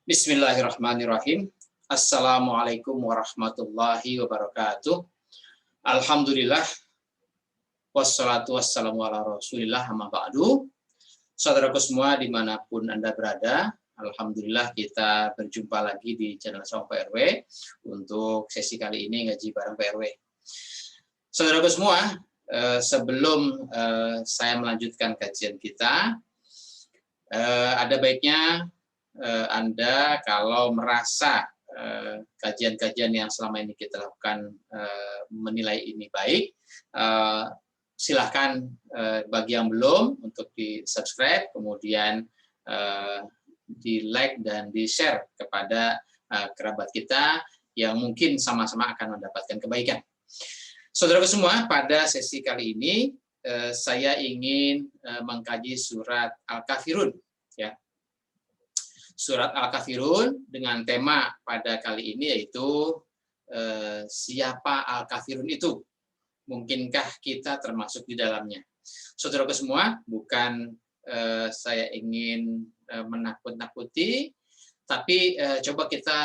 Bismillahirrahmanirrahim. Assalamualaikum warahmatullahi wabarakatuh. Alhamdulillah, wassalatu wassalamu ala rasulillah, amma ba'du. Saudaraku semua dimanapun Anda berada, alhamdulillah kita berjumpa lagi di channel Sama Pak RW untuk sesi kali ini ngaji bareng Pak RW. Saudaraku semua, sebelum saya melanjutkan kajian kita, ada baiknya Anda kalau merasa kajian-kajian yang selama ini kita lakukan menilai ini baik, silahkan bagi yang belum untuk di-subscribe, kemudian di-like dan di-share kepada kerabat kita yang mungkin sama-sama akan mendapatkan kebaikan. Saudaraku semua, pada sesi kali ini saya ingin mengkaji surat Al-Kafirun, ya. Surat Al-Kafirun dengan tema pada kali ini yaitu siapa Al-Kafirun itu? Mungkinkah kita termasuk di dalamnya? Saudaraku semua, bukan saya ingin menakut-nakuti, tapi coba kita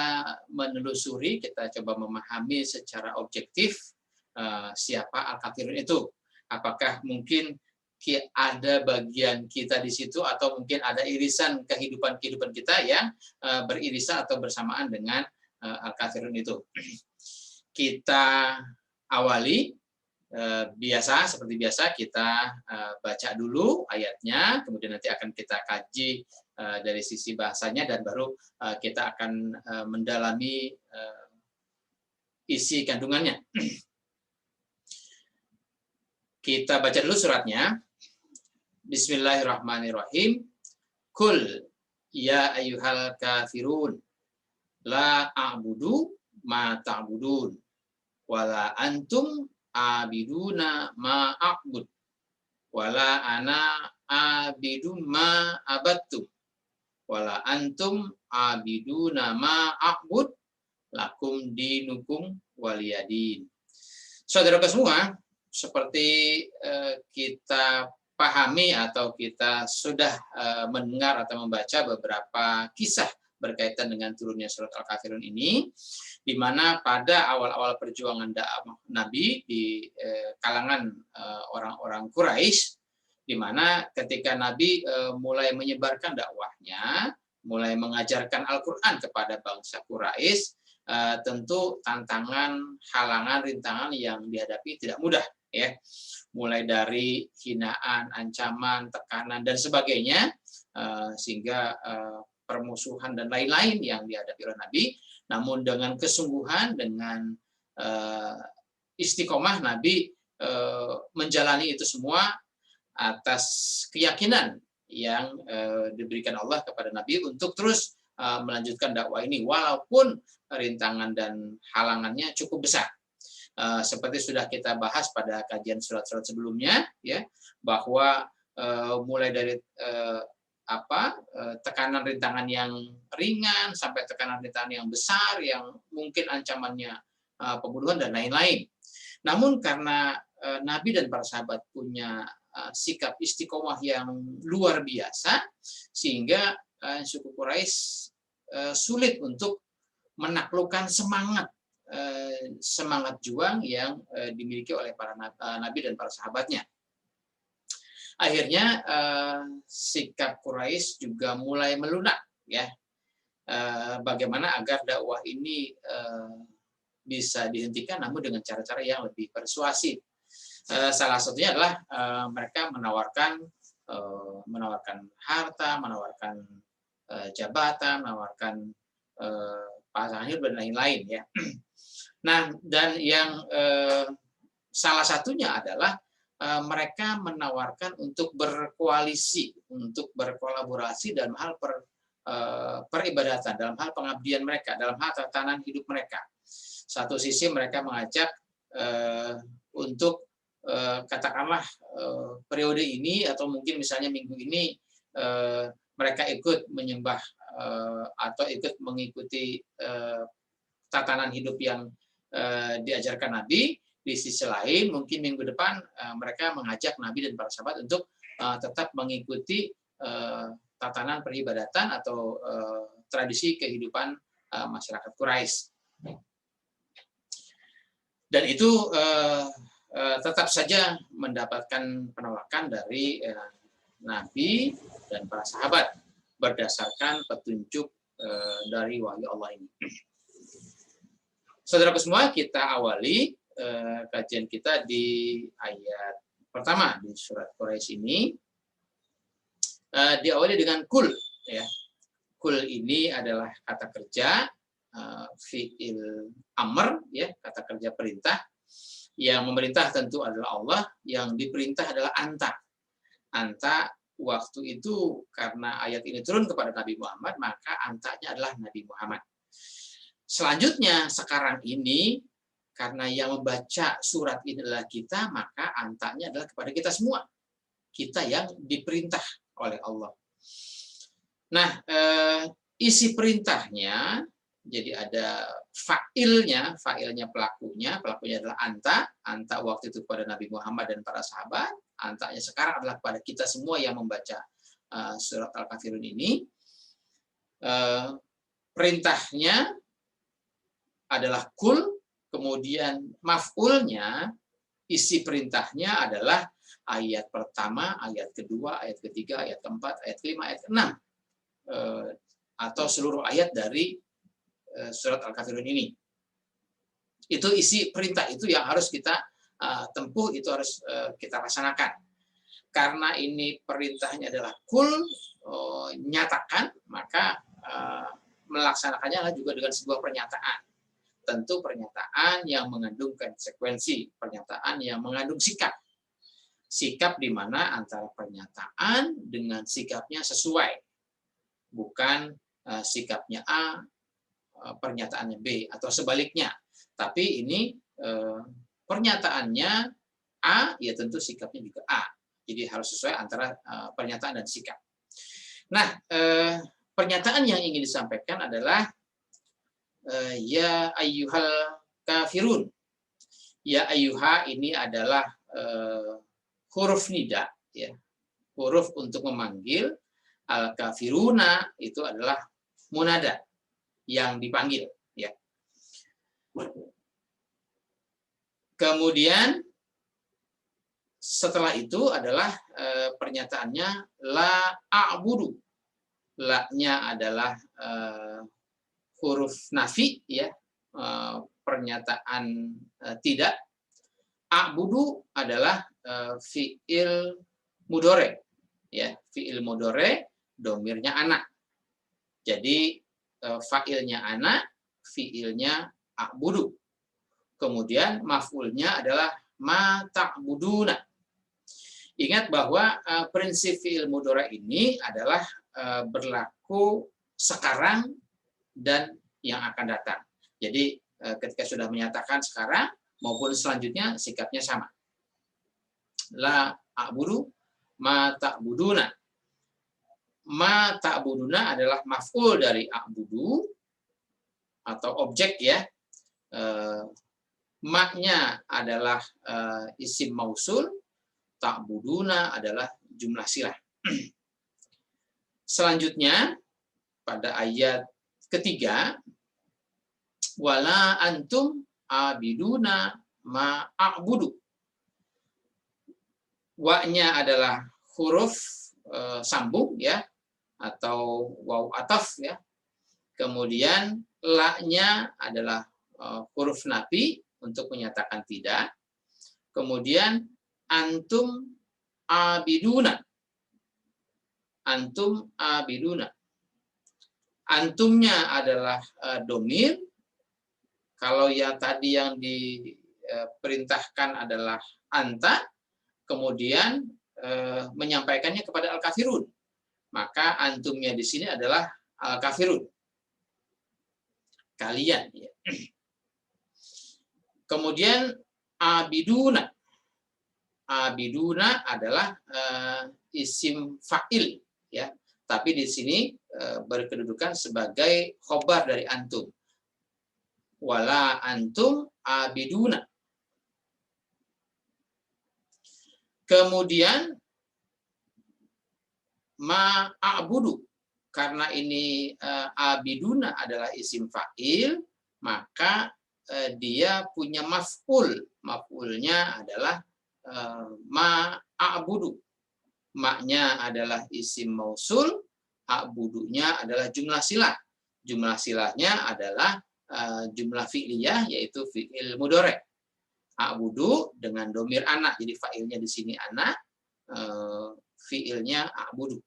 menelusuri, kita coba memahami secara objektif siapa Al-Kafirun itu. Apakah mungkin ada bagian kita di situ atau mungkin ada irisan kehidupan kita yang beririsan atau bersamaan dengan Al-Kafirun itu. Kita awali seperti biasa kita baca dulu ayatnya, kemudian nanti akan kita kaji dari sisi bahasanya dan baru kita akan mendalami isi kandungannya. Kita baca dulu suratnya. Bismillahirrahmanirrahim. Kul ya ayyuhal kafirun la a'budu ma ta'budun wala antum abiduna ma a'bud wala ana abidu ma abattum wala antum abiduna ma a'bud lakum dinukum waliyadin. Saudara semua, seperti kita pahami atau kita sudah mendengar atau membaca beberapa kisah berkaitan dengan turunnya surat Al-Kafirun ini, di mana pada awal-awal perjuangan dakwah Nabi di kalangan orang-orang Quraisy, di mana ketika Nabi mulai menyebarkan dakwahnya, mulai mengajarkan Al-Quran kepada bangsa Quraisy, tentu tantangan, halangan, rintangan yang dihadapi tidak mudah, ya. Mulai dari hinaan, ancaman, tekanan dan sebagainya, sehingga permusuhan dan lain-lain yang dihadapi oleh Nabi. Namun dengan kesungguhan, dengan istiqomah, Nabi menjalani itu semua atas keyakinan yang diberikan Allah kepada Nabi untuk terus melanjutkan dakwah ini walaupun rintangan dan halangannya cukup besar. Seperti sudah kita bahas pada kajian surat-surat sebelumnya, ya, bahwa mulai dari tekanan rintangan yang ringan sampai tekanan rintangan yang besar yang mungkin ancamannya pembunuhan dan lain-lain. Namun karena Nabi dan para sahabat punya sikap istiqomah yang luar biasa, sehingga suku Quraisy sulit untuk menaklukkan semangat juang yang dimiliki oleh para nabi dan para sahabatnya. Akhirnya sikap Quraisy juga mulai melunak, ya. Bagaimana agar dakwah ini bisa dihentikan, namun dengan cara-cara yang lebih persuasif. Salah satunya adalah mereka menawarkan harta, menawarkan jabatan, menawarkan pasangan hidup dan lain-lain, ya. Nah, dan yang salah satunya adalah mereka menawarkan untuk berkoalisi, untuk berkolaborasi dalam hal peribadatan, dalam hal pengabdian mereka, dalam hal tatanan hidup mereka. Satu sisi mereka mengajak untuk katakanlah periode ini atau mungkin misalnya minggu ini mereka ikut menyembah atau ikut mengikuti tatanan hidup yang diajarkan Nabi. Di sisi lain mungkin minggu depan mereka mengajak Nabi dan para sahabat untuk tetap mengikuti tatanan peribadatan atau tradisi kehidupan masyarakat Quraisy. Dan itu tetap saja mendapatkan penolakan dari Nabi dan para sahabat berdasarkan petunjuk dari wahyu Allah ini. Saudaraku semua, kita awali kajian kita di ayat pertama di surat Quraisy ini. Diawali dengan kul, ya. Kul ini adalah kata kerja fi'il amr, ya, kata kerja perintah. Yang memerintah tentu adalah Allah, yang diperintah adalah anta. Anta waktu itu karena ayat ini turun kepada Nabi Muhammad, maka antanya adalah Nabi Muhammad. Selanjutnya sekarang ini karena yang membaca surat ini adalah kita, maka antanya adalah kepada kita semua. Kita yang diperintah oleh Allah. Nah, isi perintahnya jadi ada fa'ilnya pelakunya adalah anta waktu itu kepada Nabi Muhammad dan para sahabat, antanya sekarang adalah kepada kita semua yang membaca surat Al-Kafirun ini. Perintahnya adalah kul, kemudian maf'ulnya, isi perintahnya adalah ayat pertama, ayat kedua, ayat ketiga, ayat keempat, ayat kelima, ayat keenam, atau seluruh ayat dari surat Al-Kafirun ini. Itu isi perintah, itu yang harus kita tempuh, itu harus kita laksanakan. Karena ini perintahnya adalah kul, nyatakan, maka melaksanakannya juga dengan sebuah pernyataan. Tentu pernyataan yang mengandung konsekuensi, pernyataan yang mengandung sikap. Sikap di mana antara pernyataan dengan sikapnya sesuai. Bukan sikapnya A, pernyataannya B, atau sebaliknya. Tapi ini pernyataannya A, ya tentu sikapnya juga A. Jadi harus sesuai antara pernyataan dan sikap. Nah, pernyataan yang ingin disampaikan adalah ya ayyuhal kafirun. Ya ayyuha ini adalah huruf nida, ya. Huruf untuk memanggil. Al kafiruna itu adalah munada yang dipanggil, ya. Kemudian setelah itu adalah pernyataannya la a'budu. La-nya adalah huruf nafi, ya, pernyataan tidak. A'budu adalah fi'il mudhore, ya, fi'il mudhore, domirnya anak. Jadi fa'ilnya anak, fi'ilnya a'budu. Kemudian maf'ulnya adalah ma ta'buduna. Ingat bahwa prinsip fi'il mudhore ini adalah berlaku sekarang dan yang akan datang. Jadi ketika sudah menyatakan sekarang maupun selanjutnya sikapnya sama. La a'budu ma ta'buduna. Ma ta'buduna adalah maf'ul dari a'budu atau objek, ya. Ma-nya adalah isim mausul, ta'buduna adalah jumlah silah. Selanjutnya pada ayat ketiga, wala antum abiduna ma a'budu. Wa-nya adalah huruf sambung, ya, atau waw ataf, ya. Kemudian la-nya adalah huruf nafi untuk menyatakan tidak. Kemudian antum abiduna. Antum abiduna. Antumnya adalah domir. Kalau yang tadi yang diperintahkan adalah anta, kemudian menyampaikannya kepada al-kafirun. Maka antumnya di sini adalah al-kafirun. Kalian, ya. Kemudian abiduna. Abiduna adalah isim fa'il, ya. Tapi di sini berkedudukan sebagai khobar dari antum. Wala antum abiduna. Kemudian ma'abudu, karena ini abiduna adalah isim fa'il, maka dia punya maf'ul. Maf'ulnya adalah ma'abudu. Maknya adalah isim mausul, a'budunya adalah jumlah silah. Jumlah silahnya adalah jumlah fi'liyah, yaitu fi'il mudhari'. A'budu dengan domir anak, jadi fa'ilnya di sini anak, fi'ilnya a'budu.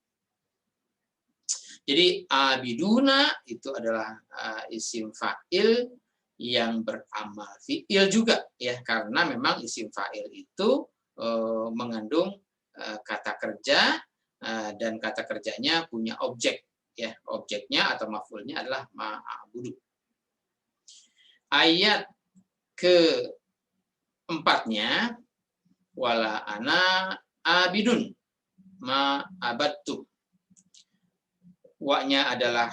Jadi abiduna itu adalah isim fa'il yang beramal fi'il juga, ya, karena memang isim fa'il itu mengandung kata kerja, dan kata kerjanya punya objek, ya, objeknya atau maf'ulnya adalah ma'abudu. Ayat keempatnya, wala ana abidun ma'abattum. Wa-nya adalah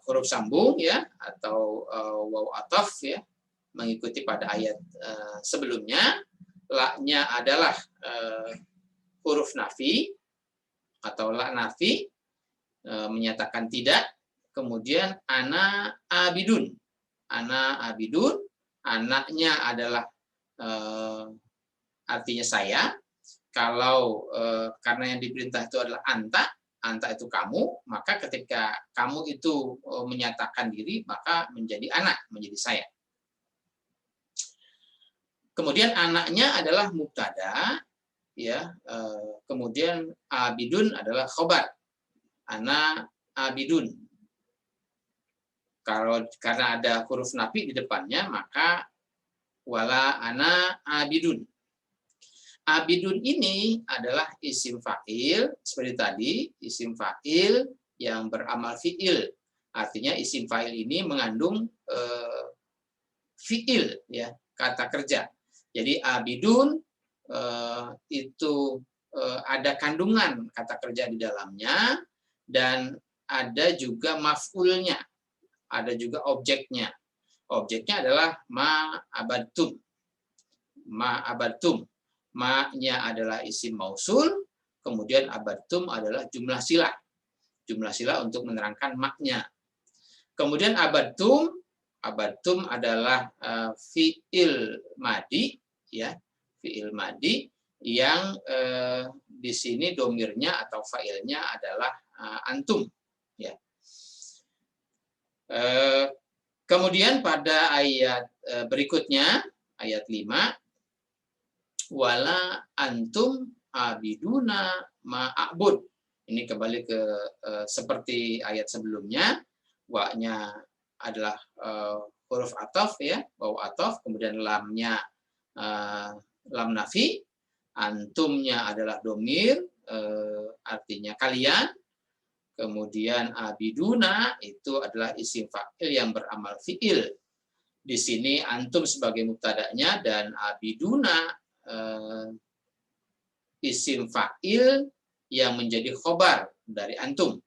huruf sambung, ya, atau waw ataf, ya, mengikuti pada ayat sebelumnya. La-nya adalah huruf nafi atau la nafi, menyatakan tidak. Kemudian ana abidun. Ana abidun, anaknya adalah artinya saya. Kalau karena yang diperintah itu adalah anta, anta itu kamu, maka ketika kamu itu menyatakan diri, maka menjadi anak, menjadi saya. Kemudian anaknya adalah mubtada, ya. Kemudian abidun adalah khobar. Ana abidun. Karena ada huruf nafi di depannya, maka wala ana abidun. Abidun ini adalah isim fa'il, seperti tadi, isim fa'il yang beramal fi'il. Artinya isim fa'il ini mengandung fi'il, ya, kata kerja. Jadi abidun itu ada kandungan kata kerja di dalamnya, dan ada juga maf'ulnya, ada juga objeknya. Objeknya adalah ma'abattum. Ma'abattum. Ma-nya adalah isim mausul, kemudian abattum adalah jumlah silah. Jumlah silah untuk menerangkan maknya. Kemudian abattum adalah fi'il madi, ya, fi'il madi yang di sini domirnya atau fa'ilnya adalah antum, ya. Kemudian pada ayat berikutnya, ayat 5, wala antum abiduna ma'abud. Ini kembali ke seperti ayat sebelumnya, wa-nya adalah huruf ataf, ya, waw ataf, kemudian lamnya lam nafi, antumnya adalah domir, artinya kalian, kemudian abiduna itu adalah isim fa'il yang beramal fi'il. Di sini antum sebagai mubtada'nya dan abiduna isim fa'il yang menjadi khobar dari antum.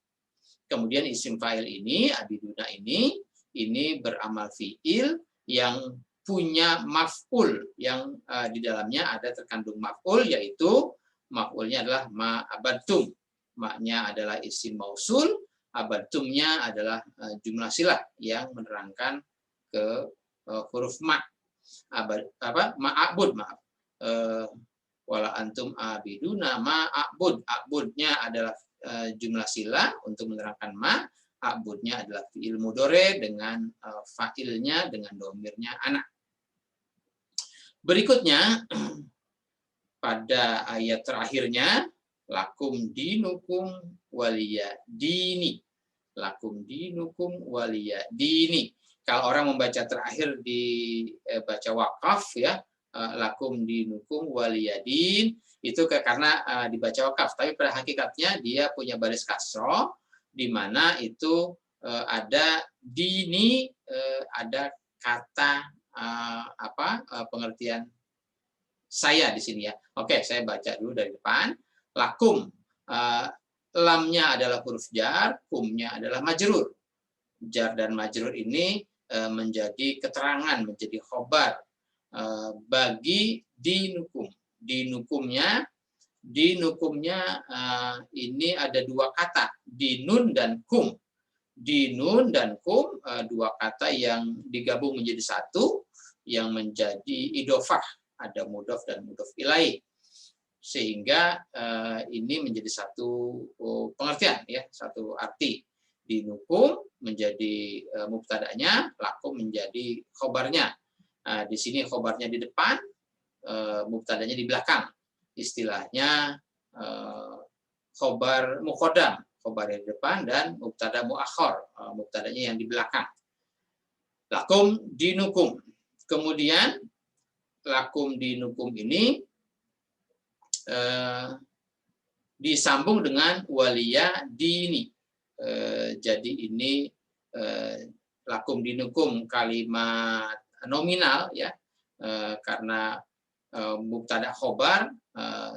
Kemudian isim fa'il ini, abiduna ini beramal fi'il yang punya maf'ul, yang di dalamnya ada terkandung maf'ul, yaitu maf'ulnya adalah ma'abattum. Ma-nya adalah isim mausul, abattumnya adalah jumlah silah yang menerangkan ke huruf ma. Ma'abud, maaf. Wala antum abiduna ma'abud. Abudnya adalah jumlah silah untuk menerangkan ma. Abudnya adalah fi'il mudhari dengan fa'ilnya dengan domirnya anak. Berikutnya pada ayat terakhirnya, lakum dinukum waliya dini. Lakum dinukum waliya dini. Kalau orang membaca terakhir di baca wakaf, ya, lakum dinukum waliyadin, itu karena dibaca wakaf, tapi pada hakikatnya dia punya baris kasroh, di mana itu ada dini, ada kata pengertian saya di sini, ya. Oke, saya baca dulu dari depan. Lakum, lamnya adalah huruf jar, kumnya adalah majrur. Jar dan majrur ini menjadi keterangan, menjadi khobar bagi dinukum. Dinukumnya Dinukumnya ini ada dua kata, dinun dan kum. Dinun dan kum, dua kata yang digabung menjadi satu, yang menjadi idofah, ada mudhof dan mudhof ilaih, sehingga ini menjadi satu pengertian, ya, satu arti. Dinukum menjadi mubtadanya, lakum menjadi khobarnya. Di sini khobarnya di depan, mubtadanya di belakang. Istilahnya khobar muqaddam, khobar di depan, dan mubtada muakhar, mubtadanya yang di belakang. Lakum dinukum. Kemudian lakum dinukum ini disambung dengan waliya dini. Jadi ini lakum dinukum kalimat nominal, ya, karena mubtada khobar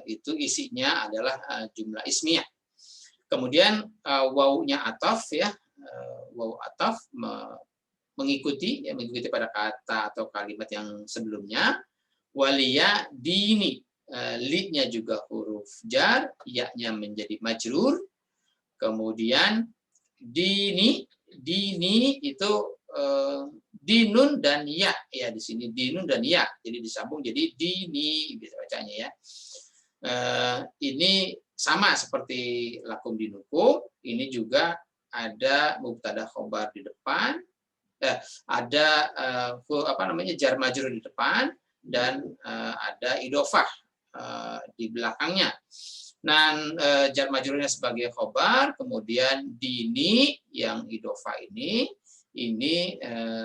itu isinya adalah jumlah ismiyah. Kemudian wawunya ataf, ya, wawu ataf mengikuti pada kata atau kalimat yang sebelumnya. Waliya dini, li-nya juga huruf jar, ya-nya menjadi majrur. Kemudian dini itu dinun dan ya, di sini dinun dan ya, jadi disambung jadi dini, bisa bacanya, ya. Ini sama seperti lakum dinukum, ini juga ada mubtada khobar di depan, ada jar majrur di depan, dan ada idofah di belakangnya. Dan jar majrurnya sebagai khobar, kemudian dini yang idofah ini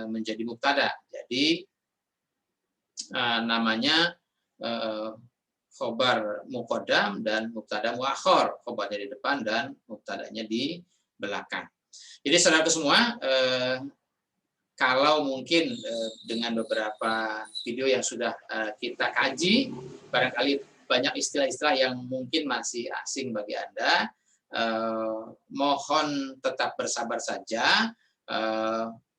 menjadi mubtada. Jadi namanya khobar muqaddam dan mubtada muakhar, khobarnya di depan dan mubtadanya di belakang. Jadi saudara semua, kalau mungkin dengan beberapa video yang sudah kita kaji, barangkali banyak istilah-istilah yang mungkin masih asing bagi Anda, mohon tetap bersabar saja,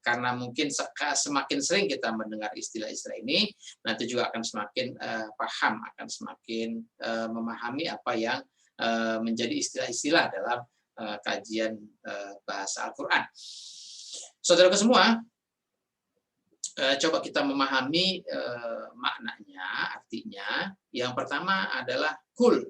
karena mungkin semakin sering kita mendengar istilah-istilah ini, nanti juga akan semakin paham, akan semakin memahami apa yang menjadi istilah-istilah dalam kajian bahasa Al-Quran. Saudara semua, coba kita memahami maknanya, artinya. Yang pertama adalah kul.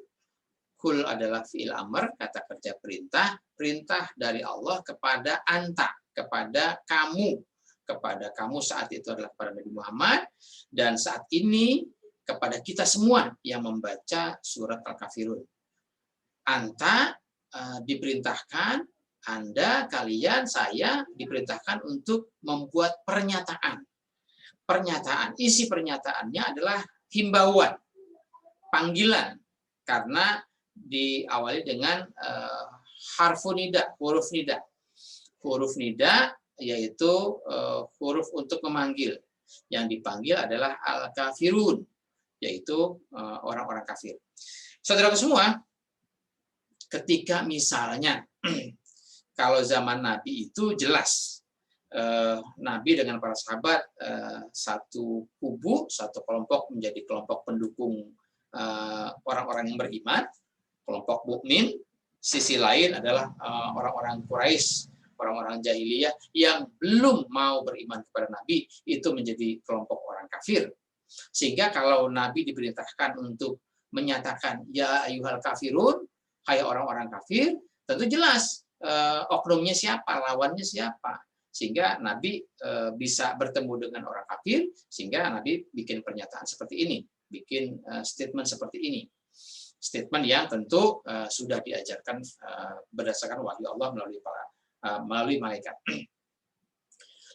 Kul adalah fi'il amr, kata kerja perintah, perintah dari Allah kepada anta, kepada kamu saat itu adalah kepada Nabi Muhammad, dan saat ini kepada kita semua yang membaca surat Al-Kafirun. Anta diperintahkan, Anda, kalian, saya diperintahkan untuk membuat pernyataan. Isi pernyataannya adalah himbauan, panggilan, karena diawali dengan harfu nida, huruf nida. Huruf nida yaitu huruf untuk memanggil. Yang dipanggil adalah al-kafirun, yaitu orang-orang kafir. Saudara semua, ketika misalnya kalau zaman Nabi itu jelas, Nabi dengan para sahabat satu kubu, satu kelompok menjadi kelompok pendukung orang-orang yang beriman, kelompok mukmin. Sisi lain adalah orang-orang Quraisy, orang-orang jahiliyah yang belum mau beriman kepada Nabi, itu menjadi kelompok orang kafir. Sehingga kalau Nabi diperintahkan untuk menyatakan ya ayyuhal kafirun, hai orang-orang kafir, tentu jelas oknumnya siapa, lawannya siapa. Sehingga Nabi bisa bertemu dengan orang kafir, sehingga Nabi bikin pernyataan seperti ini, bikin statement seperti ini. Statement yang tentu sudah diajarkan berdasarkan wahyu Allah melalui malaikat.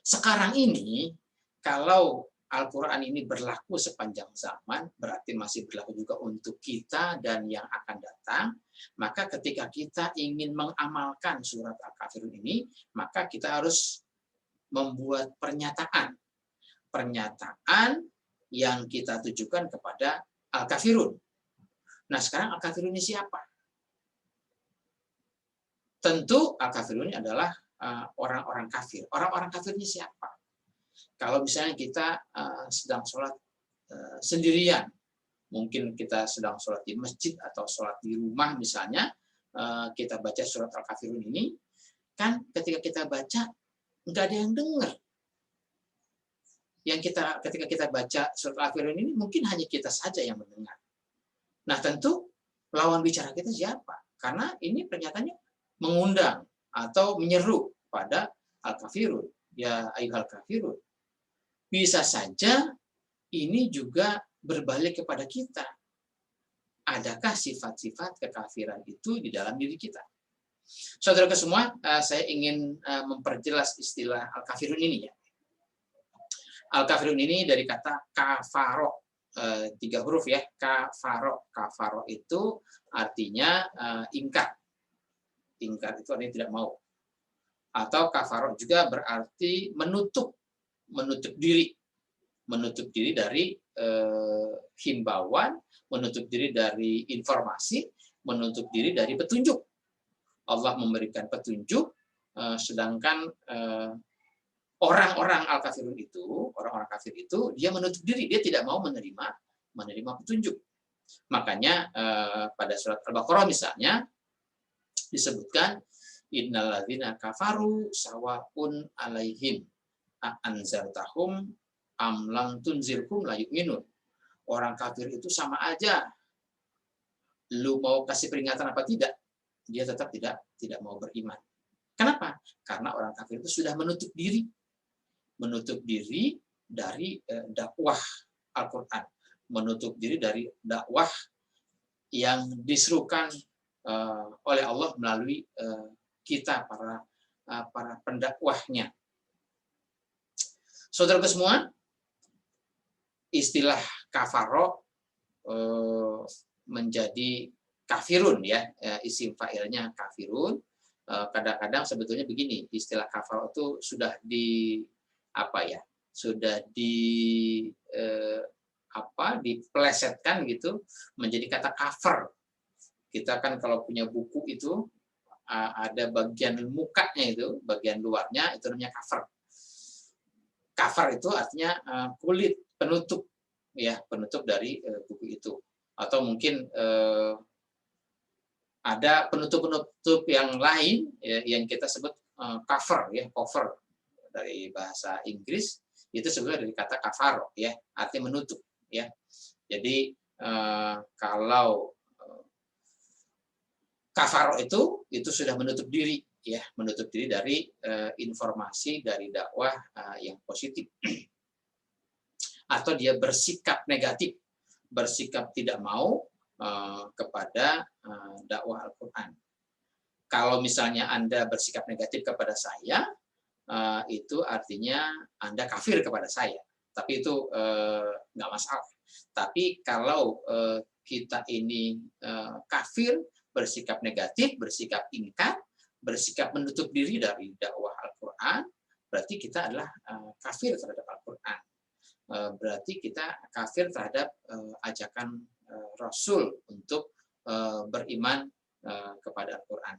Sekarang ini, kalau Al-Quran ini berlaku sepanjang zaman, berarti masih berlaku juga untuk kita dan yang akan datang. Maka ketika kita ingin mengamalkan surat Al-Kafirun ini, maka kita harus membuat pernyataan yang kita tujukan kepada Al-Kafirun. Nah, sekarang Al-Kafirun ini siapa? Tentu Al-Kafirun ini adalah orang-orang kafir. Orang-orang kafir ini siapa? Kalau misalnya kita sedang sholat sendirian, Mungkin kita sedang sholat di masjid atau sholat di rumah misalnya, kita baca surat Al-Kafirun ini, kan ketika kita baca nggak ada yang dengar. Ketika kita baca surat Al-Kafirun ini mungkin hanya kita saja yang mendengar. Nah tentu lawan bicara kita siapa? Karena ini pernyataannya mengundang atau menyeru pada Al-Kafirun. Ya ayyuhal kafirun. Bisa saja ini juga berbalik kepada kita. Adakah sifat-sifat kekafiran itu di dalam diri kita? Saudara semua, saya ingin memperjelas istilah al-kafirun ini ya. Al-kafirun ini dari kata kafaro, 3 huruf ya, kafaro. Kafaro itu artinya ingkar. Ingkar itu artinya tidak mau. Atau kafaro juga berarti menutup diri. Menutup diri dari himbauan, menutup diri dari informasi, menutup diri dari petunjuk. Allah memberikan petunjuk, sedangkan orang-orang al-kafirun itu, orang-orang kafir itu, dia menutup diri, dia tidak mau menerima petunjuk. Makanya pada surat Al-Baqarah misalnya disebutkan innalladzina kafaru sawaun alaihim anzartahum am lam tunzirhum la yu'minun. Orang kafir itu sama aja. Lu mau kasih peringatan apa tidak, dia tetap tidak mau beriman. Kenapa? Karena orang kafir itu sudah menutup diri dari dakwah Al-Qur'an, menutup diri dari dakwah yang diserukan oleh Allah melalui kita para pendakwahnya. Saudaraku semua, istilah kafaro menjadi kafirun ya, isim fa'ilnya kafirun. Kadang-kadang sebetulnya begini, istilah kafaro itu sudah dipelesetkan gitu menjadi kata cover. Kita kan kalau punya buku itu ada bagian mukanya itu, bagian luarnya itu namanya cover. Cover itu artinya kulit penutup ya, penutup dari buku itu. Atau mungkin ada penutup-penutup yang lain ya, yang kita sebut cover ya, cover dari bahasa Inggris itu sebenarnya dari kata kafaro ya, artinya menutup ya. Jadi kalau kafaro itu sudah menutup diri ya, menutup diri dari informasi dari dakwah yang positif. Atau dia bersikap negatif, bersikap tidak mau kepada dakwah Al-Qur'an. Kalau misalnya Anda bersikap negatif kepada saya, itu artinya Anda kafir kepada saya. Tapi itu nggak masalah. Tapi kalau kita ini kafir, bersikap negatif, bersikap ingkar, bersikap menutup diri dari dakwah Al-Qur'an, berarti kita adalah kafir terhadap Al-Qur'an. Berarti kita kafir terhadap ajakan Rasul untuk beriman kepada Al-Qur'an.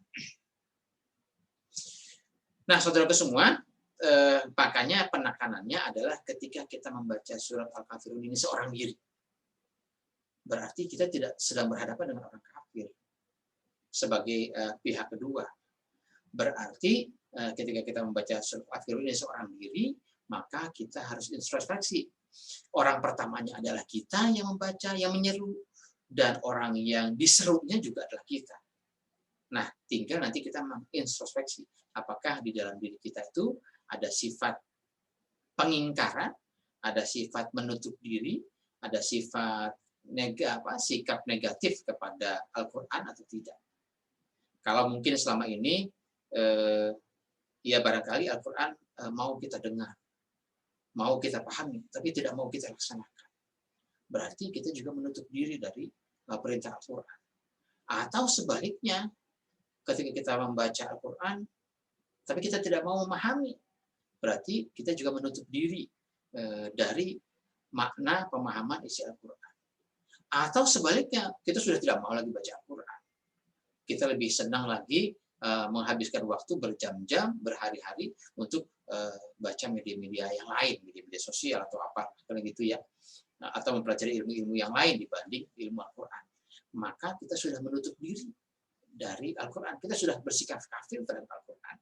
Nah, saudara semua, makanya penekanannya adalah ketika kita membaca surat Al-Kafirun ini seorang diri. Berarti kita tidak sedang berhadapan dengan orang kafir sebagai pihak kedua. Berarti ketika kita membaca surat Al-Kafirun ini seorang diri, maka kita harus introspeksi. Orang pertamanya adalah kita yang membaca, yang menyeru, dan orang yang diserunya juga adalah kita. Nah, tinggal nanti kita mengintrospeksi apakah di dalam diri kita itu ada sifat pengingkaran, ada sifat menutup diri, ada sifat sikap negatif kepada Al-Qur'an atau tidak. Kalau mungkin selama ini ya barangkali Al-Qur'an mau kita dengar, mau kita pahami, tapi tidak mau kita laksanakan. Berarti kita juga menutup diri dari perintah Al-Qur'an. Atau sebaliknya, ketika kita membaca Al-Qur'an, tapi kita tidak mau memahami, berarti kita juga menutup diri dari makna pemahaman isi Al-Qur'an. Atau sebaliknya, kita sudah tidak mau lagi baca Al-Qur'an. Kita lebih senang lagi menghabiskan waktu berjam-jam, berhari-hari untuk baca media-media yang lain, media-media sosial atau apa, kayak gitu ya. atau mempelajari ilmu-ilmu yang lain dibanding ilmu Al-Quran, maka kita sudah menutup diri dari Al-Quran. Kita sudah bersikap kafir terhadap Al-Quran.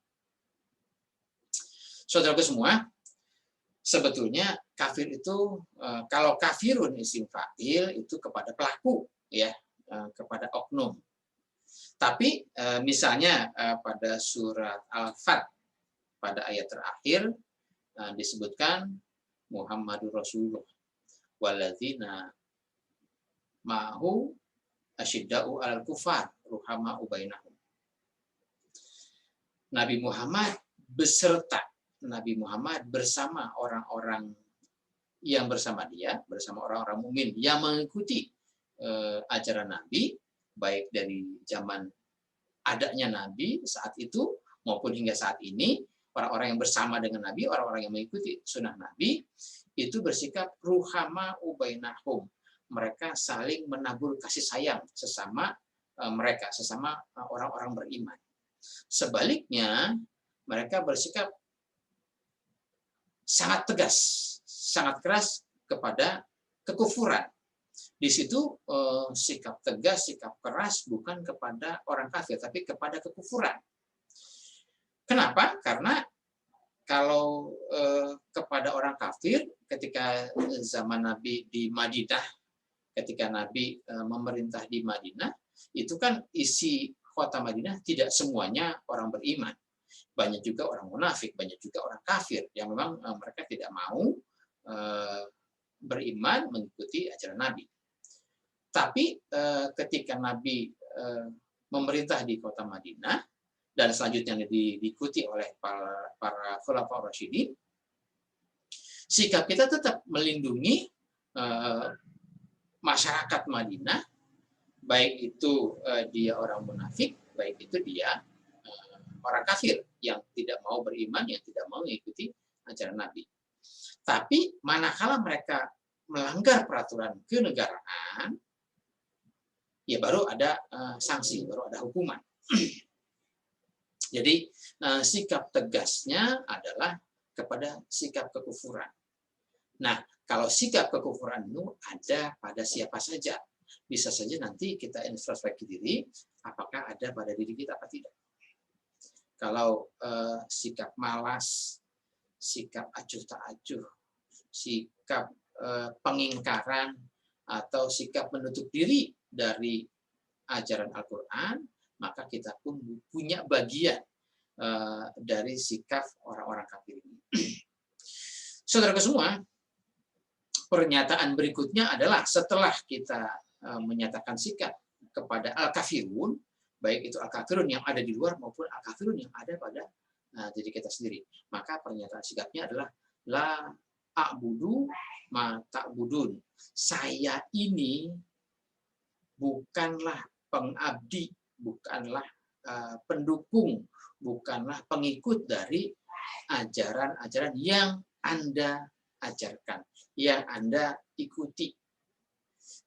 Saudaraku semua, sebetulnya kafir itu, kalau kafirun isim fa'il itu kepada pelaku, ya, kepada oknum. Tapi misalnya pada surat Al-Fat pada ayat terakhir disebutkan Muhammadur Rasulullah walladzina ma'hu asyidda'u 'alal kufar ruhama'u bainahum. Nabi Muhammad beserta Nabi Muhammad bersama orang-orang yang bersama dia, bersama orang-orang mukmin yang mengikuti ajaran Nabi, baik dari zaman adanya Nabi saat itu maupun hingga saat ini, orang-orang yang bersama dengan Nabi, orang-orang yang mengikuti sunnah Nabi, itu bersikap ruhama ubainahum. Mereka saling menabur kasih sayang sesama mereka, sesama orang-orang beriman. Sebaliknya, mereka bersikap sangat tegas, sangat keras kepada kekufuran. Di situ sikap tegas, sikap keras bukan kepada orang kafir, tapi kepada kekufuran. Kenapa? Karena kalau kepada orang kafir, ketika zaman Nabi di Madinah, ketika Nabi memerintah di Madinah, itu kan isi kota Madinah tidak semuanya orang beriman. Banyak juga orang munafik, banyak juga orang kafir yang memang mereka tidak mau beriman mengikuti ajaran Nabi. Tapi ketika Nabi memerintah di kota Madinah dan selanjutnya diikuti oleh para khulafaur rasyidin, sikap kita tetap melindungi masyarakat Madinah, baik itu dia orang munafik, baik itu dia orang kafir yang tidak mau beriman, yang tidak mau mengikuti ajaran Nabi. Tapi manakala mereka melanggar peraturan kenegaraan, ya baru ada sanksi, baru ada hukuman. Jadi sikap tegasnya adalah kepada sikap kekufuran. Nah, kalau sikap kekufuran itu ada pada siapa saja, bisa saja nanti kita introspeksi diri, apakah ada pada diri kita atau tidak. Kalau sikap malas, sikap acuh tak acuh, sikap pengingkaran, atau sikap menutup diri dari ajaran Al-Quran, maka kita pun punya bagian dari sikap orang-orang kafir ini. Saudaraku semua, pernyataan berikutnya adalah setelah kita menyatakan sikap kepada al-kafirun, baik itu al-kafirun yang ada di luar maupun al-kafirun yang ada pada diri kita sendiri. Maka pernyataan sikapnya adalah la a'budu ma ta'budun. Saya ini bukanlah pengabdi, bukanlah pendukung, bukanlah pengikut dari ajaran-ajaran yang Anda ajarkan, yang Anda ikuti.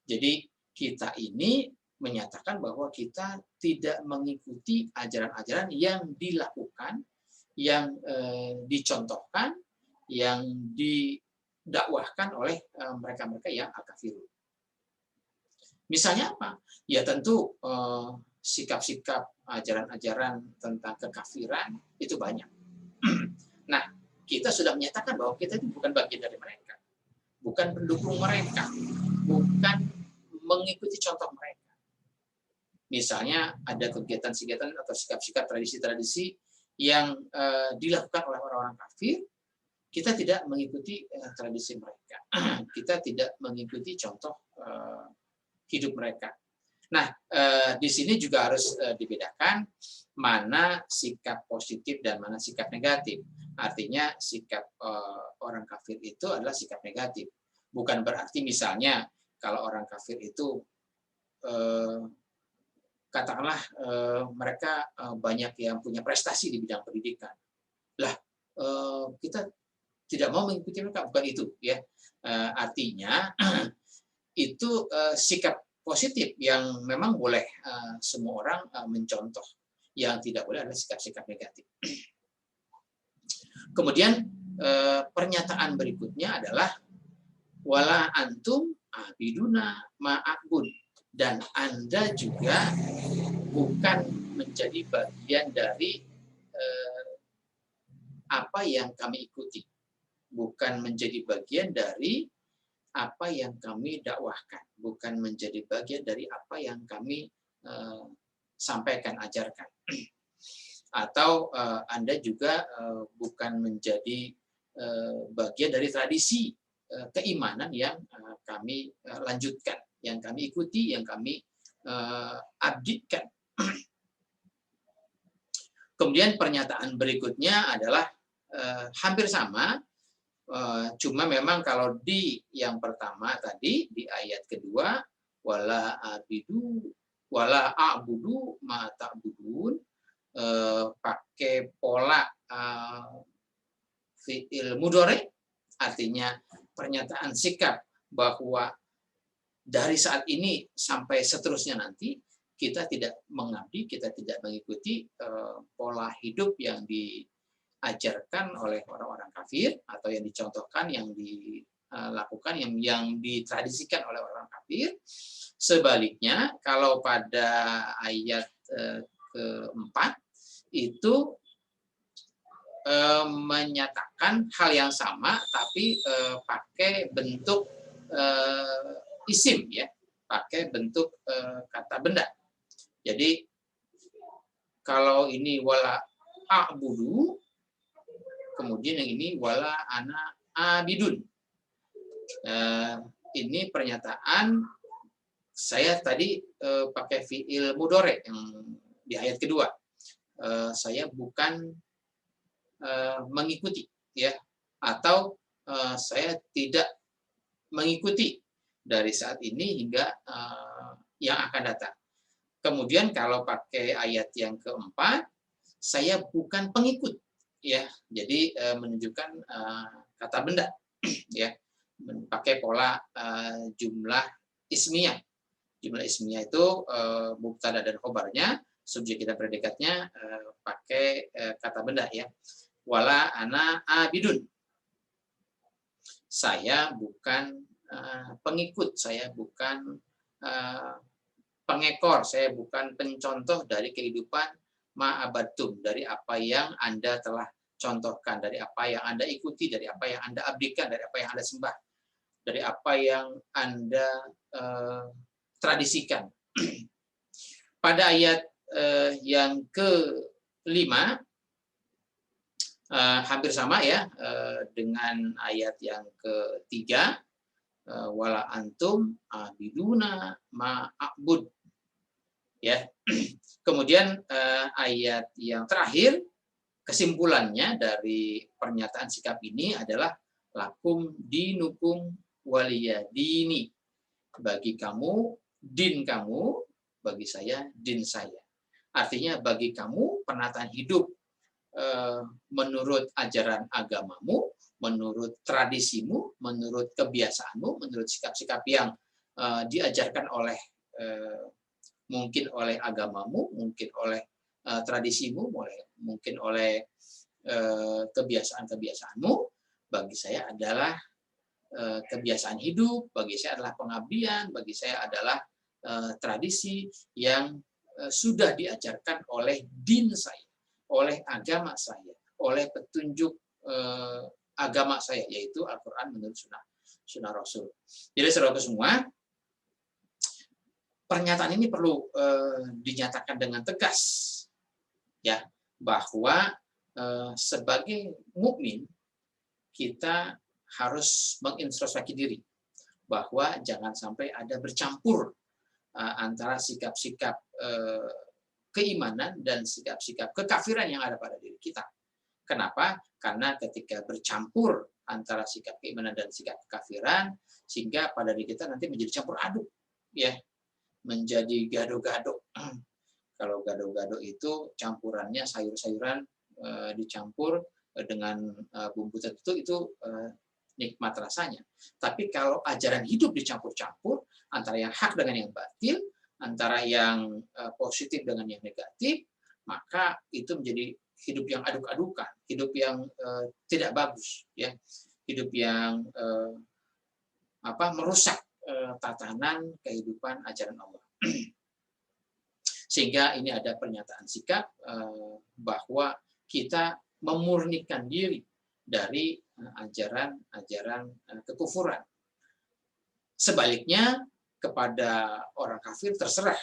Jadi kita ini menyatakan bahwa kita tidak mengikuti ajaran-ajaran yang dilakukan, yang dicontohkan, yang didakwahkan oleh mereka-mereka yang al-kafirun. Misalnya apa? Ya tentu sikap-sikap ajaran-ajaran tentang kekafiran itu banyak. Nah, kita sudah menyatakan bahwa kita itu bukan bagian dari mereka, bukan pendukung mereka, bukan mengikuti contoh mereka. Misalnya ada kegiatan-kegiatan atau sikap-sikap tradisi-tradisi yang dilakukan oleh orang-orang kafir, kita tidak mengikuti tradisi mereka. Kita tidak mengikuti contoh hidup mereka. Nah, di sini juga harus dibedakan mana sikap positif dan mana sikap negatif. Artinya sikap orang kafir itu adalah sikap negatif. Bukan berarti misalnya kalau orang kafir itu katakanlah mereka banyak yang punya prestasi di bidang pendidikan. Lah, kita tidak mau mengikuti mereka, bukan itu, ya. Artinya itu sikap positif yang memang boleh semua orang mencontoh. Yang tidak boleh adalah sikap-sikap negatif. Kemudian pernyataan berikutnya adalah wala antum abiduna ma'abud, dan Anda juga bukan menjadi bagian dari apa yang kami ikuti, bukan menjadi bagian dari apa yang kami dakwahkan, bukan menjadi bagian dari apa yang kami sampaikan, ajarkan. Atau Anda juga bukan menjadi bagian dari tradisi keimanan yang kami lanjutkan, yang kami ikuti, yang kami abdikan. Kemudian pernyataan berikutnya adalah hampir sama, cuma memang kalau di yang pertama tadi, di ayat kedua, wala a'budu ma ta'budun, pakai pola fi'il mudhari, artinya pernyataan sikap bahwa dari saat ini sampai seterusnya nanti kita tidak mengabdi, kita tidak mengikuti pola hidup yang diajarkan oleh orang-orang kafir atau yang dicontohkan, yang dilakukan, yang ditradisikan oleh orang kafir. Sebaliknya, kalau pada ayat keempat itu menyatakan hal yang sama, tapi pakai bentuk isim, ya, pakai bentuk kata benda. Jadi kalau ini wala a'budu, kemudian yang ini wala ana abidun. Ini pernyataan saya tadi pakai fi'il mudhari yang di ayat kedua. Saya bukan mengikuti, ya, atau saya tidak mengikuti dari saat ini hingga yang akan datang. Kemudian kalau pakai ayat yang keempat, saya bukan pengikut, ya. Jadi menunjukkan kata benda, ya, pakai pola jumlah ismiyah. Jumlah ismiyah itu mubtada dan khobarnya, subjek dan predikatnya pakai kata benda, ya. Wala ana abidun. Saya bukan pengikut, saya bukan pengekor, saya bukan pencontoh dari kehidupan ma'abatum, dari apa yang Anda telah contohkan, dari apa yang Anda ikuti, dari apa yang Anda abdikan, dari apa yang Anda sembah, dari apa yang Anda tradisikan. Pada ayat yang kelima, hampir sama, ya, dengan ayat yang ketiga, wala antum abiduna ma'abud, ya. Kemudian ayat yang terakhir, kesimpulannya dari pernyataan sikap ini adalah lakum dinukum waliyadini, bagi kamu din kamu, bagi saya din saya. Artinya bagi kamu penataan hidup menurut ajaran agamamu, menurut tradisimu, menurut kebiasaanmu, menurut sikap-sikap yang diajarkan oleh mungkin oleh agamamu, mungkin oleh tradisimu, mungkin oleh kebiasaan-kebiasaanmu. Bagi saya adalah kebiasaan hidup, bagi saya adalah pengabdian, bagi saya adalah tradisi yang sudah diajarkan oleh din saya, oleh agama saya, oleh petunjuk agama saya, yaitu Al-Quran menurut sunnah Rasul. Jadi saudara semua, pernyataan ini perlu dinyatakan dengan tegas, ya, bahwa sebagai mukmin kita harus mengintrospeksi diri, bahwa jangan sampai ada bercampur antara sikap-sikap keimanan dan sikap-sikap kekafiran yang ada pada diri kita. Kenapa? Karena ketika bercampur antara sikap keimanan dan sikap kekafiran, sehingga pada diri kita nanti menjadi campur aduk, ya, menjadi gado-gado. Kalau gado-gado itu campurannya sayur-sayuran dicampur dengan bumbu tertentu, itu nikmat rasanya. Tapi kalau ajaran hidup dicampur-campur antara yang hak dengan yang batil, antara yang positif dengan yang negatif, maka itu menjadi hidup yang aduk-adukan, hidup yang tidak bagus, ya, hidup yang merusak tatanan kehidupan ajaran Allah. Sehingga ini ada pernyataan sikap bahwa kita memurnikan diri dari ajaran-ajaran kekufuran. Sebaliknya kepada orang kafir terserah,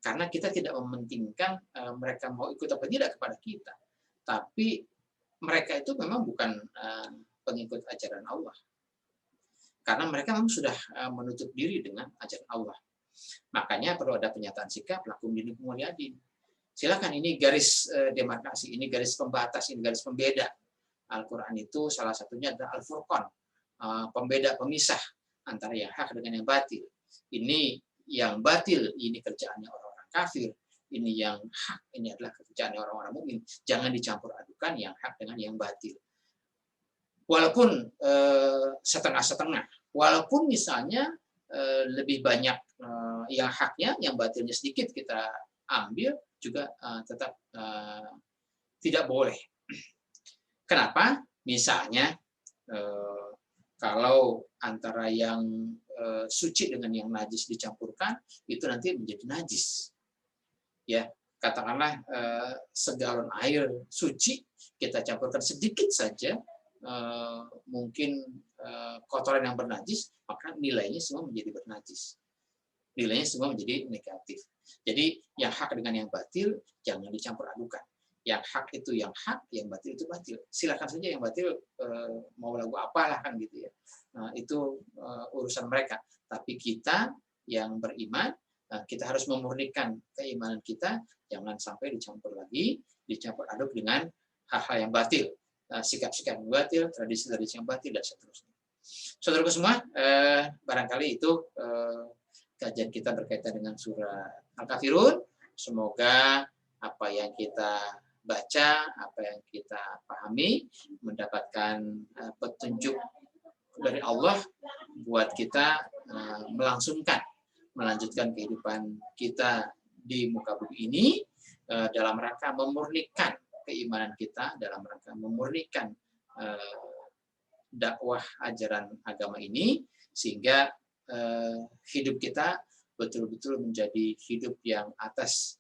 karena kita tidak mementingkan mereka mau ikut apa tidak kepada kita. Tapi mereka itu memang bukan pengikut ajaran Allah. Karena mereka memang sudah menutup diri dengan ajaran Allah. Makanya perlu ada pernyataan sikap lakum dinukum waliyadin. Silakan, ini garis demarkasi, ini garis pembatas, ini garis pembeda. Al-Quran itu salah satunya adalah Al-Furqan, pembeda, pemisah antara yang hak dengan yang batil. Ini yang batil, ini kerjaannya orang-orang kafir. Ini yang hak, ini adalah kerjaannya orang-orang mukmin. Jangan dicampur adukan yang hak dengan yang batil. Walaupun setengah-setengah, walaupun misalnya lebih banyak yang haknya, yang batilnya sedikit kita ambil, juga tetap tidak boleh. Kenapa? Misalnya kalau antara yang suci dengan yang najis dicampurkan, itu nanti menjadi najis. Ya, katakanlah segalon air suci kita campurkan sedikit saja, mungkin kotoran yang bernajis, maka nilainya semua menjadi bernajis. Nilainya semua menjadi negatif. Jadi yang hak dengan yang batil jangan dicampur adukan. Yang hak itu yang hak, yang batil itu batil. Silakan saja yang batil mau lagu apalah kan gitu ya. Itu urusan mereka. Tapi kita yang beriman, kita harus memurnikan keimanan kita, jangan sampai dicampur aduk dengan hal-hal yang batil, sikap-sikap yang batil, tradisi-tradisi yang batil, dan seterusnya. Saudaraku semua, barangkali itu kajian kita berkaitan dengan surah Al-Kafirun. Semoga apa yang kita baca, apa yang kita pahami, mendapatkan petunjuk dari Allah buat kita melanjutkan kehidupan kita di muka bumi ini dalam rangka memurnikan keimanan kita, dalam rangka memurnikan dakwah ajaran agama ini, sehingga hidup kita betul-betul menjadi hidup yang atas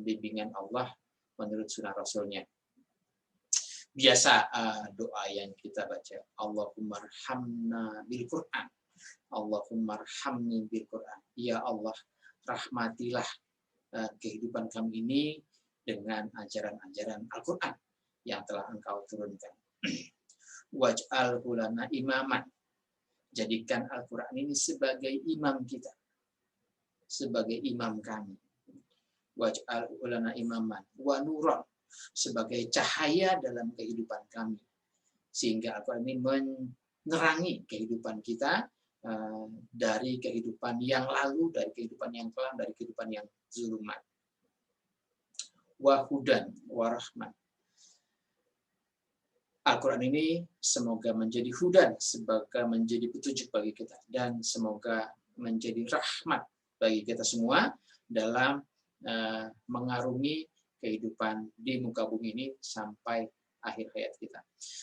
bimbingan Allah menurut sunnah Rasulnya. Biasa doa yang kita baca, Allahumma arhamna bil Qur'an, Allahumma arhamni bil Qur'an. Ya Allah, rahmatilah kehidupan kami ini dengan ajaran-ajaran Al-Quran yang telah Engkau turunkan. Waj'alhu lana imaman. Jadikan Al-Quran ini sebagai imam kita, sebagai imam kami. Waj'alhu lana imaman wa nuran, sebagai cahaya dalam kehidupan kami. Sehingga Al-Quran ini menerangi kehidupan kita dari kehidupan yang lalu, dari kehidupan yang kelam, dari kehidupan yang zulumat. Wa hudan wa rahman. Al-Quran ini semoga menjadi hudan, semoga menjadi petunjuk bagi kita, dan semoga menjadi rahmat bagi kita semua dalam mengarungi kehidupan di muka bumi ini sampai akhir hayat kita.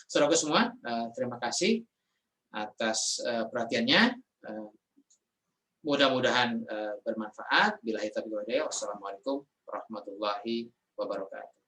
Saudara semua, terima kasih atas perhatiannya. Mudah-mudahan bermanfaat. Billahi taufiq wal hidayah. Wassalamualaikum warahmatullahi wabarakatuh.